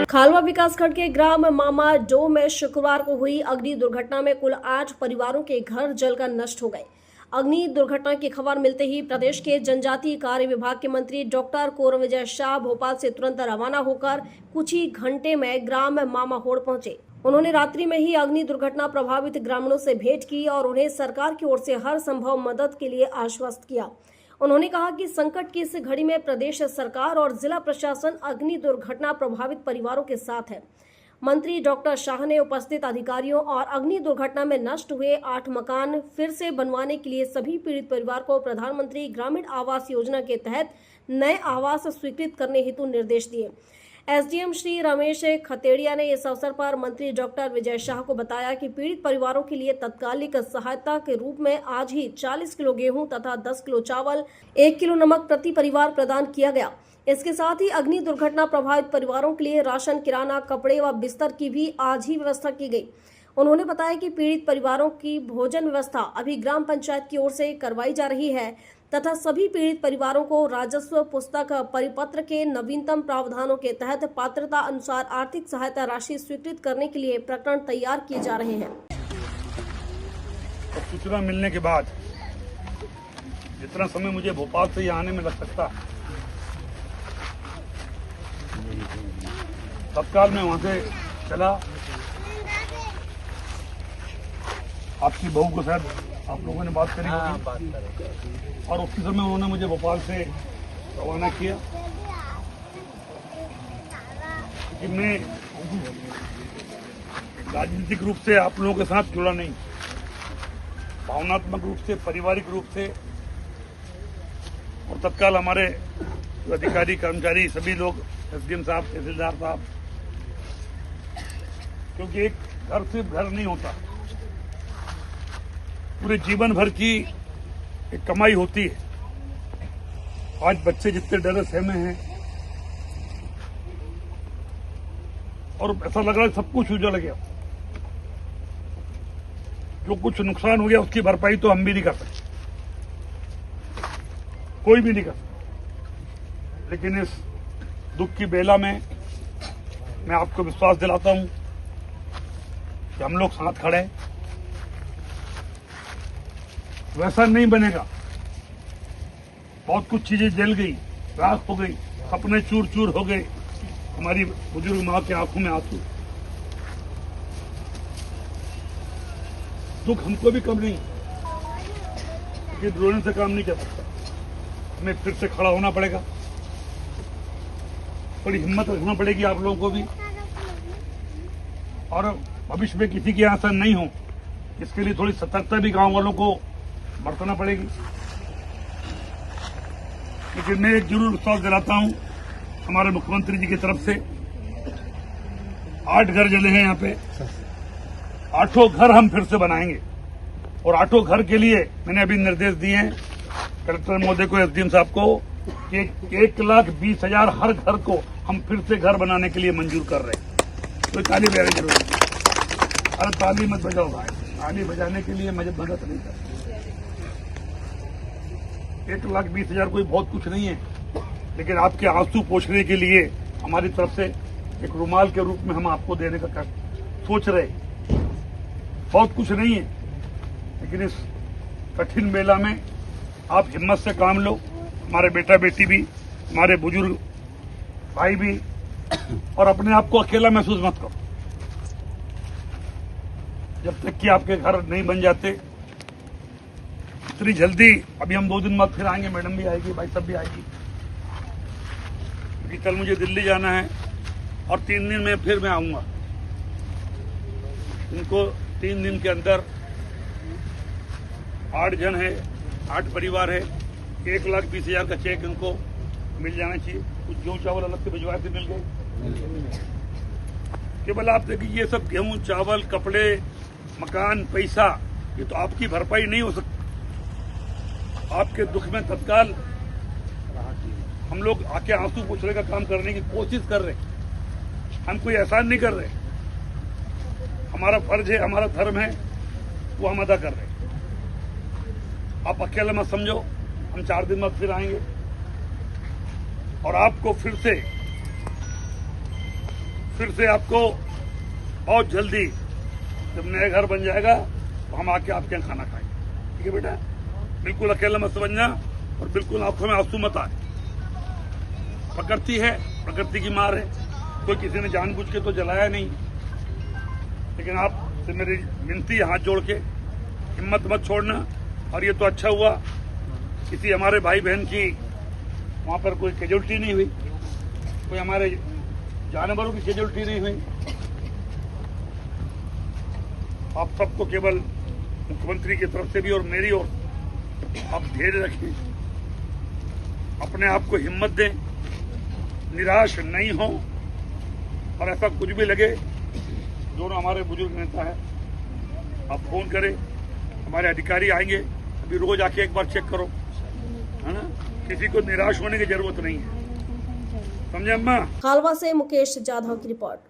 खालवा विकासखंड के ग्राम मामा डो में शुक्रवार को हुई अग्नि दुर्घटना में कुल 8 परिवारों के घर जलकर नष्ट हो गए। अग्नि दुर्घटना की खबर मिलते ही प्रदेश के जनजातीय कार्य विभाग के मंत्री डॉक्टर कोरविजय शाह भोपाल से तुरंत रवाना होकर कुछ ही घंटे में ग्राम मामाहोड़ पहुंचे। उन्होंने रात्रि में ही अग्नि दुर्घटना प्रभावित ग्रामीणों से भेंट की और उन्हें सरकार की ओर से हर संभव मदद के लिए आश्वस्त किया। उन्होंने कहा कि संकट की इस घड़ी में प्रदेश सरकार और जिला प्रशासन अग्नि दुर्घटना प्रभावित परिवारों के साथ है। मंत्री डॉक्टर शाह ने उपस्थित अधिकारियों और अग्नि दुर्घटना में नष्ट हुए 8 मकान फिर से बनवाने के लिए सभी पीड़ित परिवार को प्रधानमंत्री ग्रामीण आवास योजना के तहत नए आवास स्वीकृत करने हेतु निर्देश दिए। एसडीएम श्री रमेश खतेड़िया ने इस अवसर पर मंत्री डॉक्टर विजय शाह को बताया कि पीड़ित परिवारों के लिए तत्कालिक सहायता के रूप में आज ही 40 किलो गेहूं तथा 10 किलो चावल, 1 किलो नमक प्रति परिवार प्रदान किया गया। इसके साथ ही अग्नि दुर्घटना प्रभावित परिवारों के लिए राशन, किराना, कपड़े व बिस्तर की भी आज ही व्यवस्था की गई। उन्होंने बताया कि पीड़ित परिवारों की भोजन व्यवस्था अभी ग्राम पंचायत की ओर से करवाई जा रही है तथा सभी पीड़ित परिवारों को राजस्व पुस्तक परिपत्र के नवीनतम प्रावधानों के तहत पात्रता अनुसार आर्थिक सहायता राशि स्वीकृत करने के लिए प्रकरण तैयार किए जा रहे हैं। सूचना मिलने के बाद जितना समय मुझे भोपाल से यहाँ आने में लग सकता, तत्काल मैं वहां से चला। आपकी बहू को शायद आप लोगों ने बात करी और उसी समय उन्होंने मुझे भोपाल से रवाना किया कि मैं राजनीतिक रूप से आप लोगों के साथ जुड़ा नहीं, भावनात्मक रूप से, पारिवारिक रूप से, और तत्काल हमारे अधिकारी, कर्मचारी, सभी लोग, एसडीएम साहब, तहसीलदार साहब, क्योंकि एक घर सिर्फ घर नहीं होता, पूरे जीवन भर की एक कमाई होती है। आज बच्चे जितने डरे सहमे हैं और ऐसा लग रहा है सब कुछ उजड़ गया। जो कुछ नुकसान हो गया उसकी भरपाई तो हम भी नहीं कर सकते, कोई भी नहीं कर सकता। लेकिन इस दुख की बेला में मैं आपको विश्वास दिलाता हूं कि हम लोग साथ खड़े हैं। वैसा नहीं बनेगा। बहुत कुछ चीजें जल गई, राख हो गई, सपने चूर चूर हो गए, हमारी बुजुर्ग मां की आंखों में आंसू। दुख हमको भी कम नहीं, लेकिन रोने से काम नहीं कर सकता। हमें फिर से खड़ा होना पड़ेगा, बड़ी हिम्मत रखना पड़ेगी आप लोगों को भी, और भविष्य में किसी की आशा नहीं हो, इसके लिए थोड़ी सतर्कता भी गांव वालों को बरतना पड़ेगी। लेकिन मैं एक जरूर विश्वास दिलाता हूं हमारे मुख्यमंत्री जी की तरफ से, 8 घर जले हैं यहाँ पे, 8 घर हम फिर से बनाएंगे। और 8 घर के लिए मैंने अभी निर्देश दिए हैं कलेक्टर महोदय को, एसडीएम साहब को, कि 1,20,000 हर घर को हम फिर से घर बनाने के लिए मंजूर कर रहे हैं। तो ताली बजाने की जरूरत है। अरे ताली मत बजाओ भाई, ताली बजाने के लिए मदद नहीं कर। 1,20,000 कोई बहुत कुछ नहीं है, लेकिन आपके आंसू पोंछने के लिए हमारी तरफ से एक रुमाल के रूप में हम आपको देने का सोच रहे। बहुत कुछ नहीं है, लेकिन इस कठिन बेला में आप हिम्मत से काम लो। हमारे बेटा बेटी भी, हमारे बुजुर्ग भाई भी, और अपने आप को अकेला महसूस मत करो। जब तक कि आपके घर नहीं बन जाते, इतनी जल्दी, अभी हम 2 दिन बाद फिर आएंगे, मैडम भी आएगी, भाई साहब भी आएगी, क्योंकि कल मुझे दिल्ली जाना है और 3 दिन में फिर मैं आऊंगा। इनको 3 दिन के अंदर 8 जन है, 8 परिवार है, 1,20,000 का चेक इनको मिल जाना चाहिए। कुछ गेहूं चावल अलग से भिजवाए थे, मिल गए। केवल आप देखिए, ये सब गेहूं चावल, कपड़े, मकान, पैसा, ये तो आपकी भरपाई नहीं हो सकती। आपके दुख में तत्काल हम लोग आके आंसू पोंछने का काम करने की कोशिश कर रहे हैं। हम कोई एहसान नहीं कर रहे, हमारा फर्ज है, हमारा धर्म है, वो हम अदा कर रहे हैं। आप अकेले मत समझो, हम 4 दिन बाद फिर आएंगे और आपको फिर फिर से आपको बहुत जल्दी जब नया घर बन जाएगा तो हम आके आपके यहाँ खाना खाएंगे। ठीक है बेटा, बिल्कुल अकेला मत समझना और बिल्कुल आंखों में आंसू मत आए। प्रकृति है, प्रकृति की मार है, कोई किसी ने जानबूझ के तो जलाया नहीं। लेकिन आपसे मेरी विनती है, हाथ जोड़ के हिम्मत मत छोड़ना। और ये तो अच्छा हुआ किसी हमारे भाई बहन की वहां पर कोई कैजुअल्टी नहीं हुई, कोई हमारे जानवरों की कैजुअल्टी नहीं हुई। आप सबको केवल मुख्यमंत्री की तरफ से भी और मेरी ओर आप धैर्य रखें, अपने आप को हिम्मत दें, निराश नहीं हो। और ऐसा कुछ भी लगे, दोनों हमारे बुजुर्ग नेता है, आप फोन करें, हमारे अधिकारी आएंगे। अभी रोज आके एक बार चेक करो, है ना, किसी को निराश होने की जरूरत नहीं है, समझे अम्मा। खालवा से मुकेश जाधव की रिपोर्ट।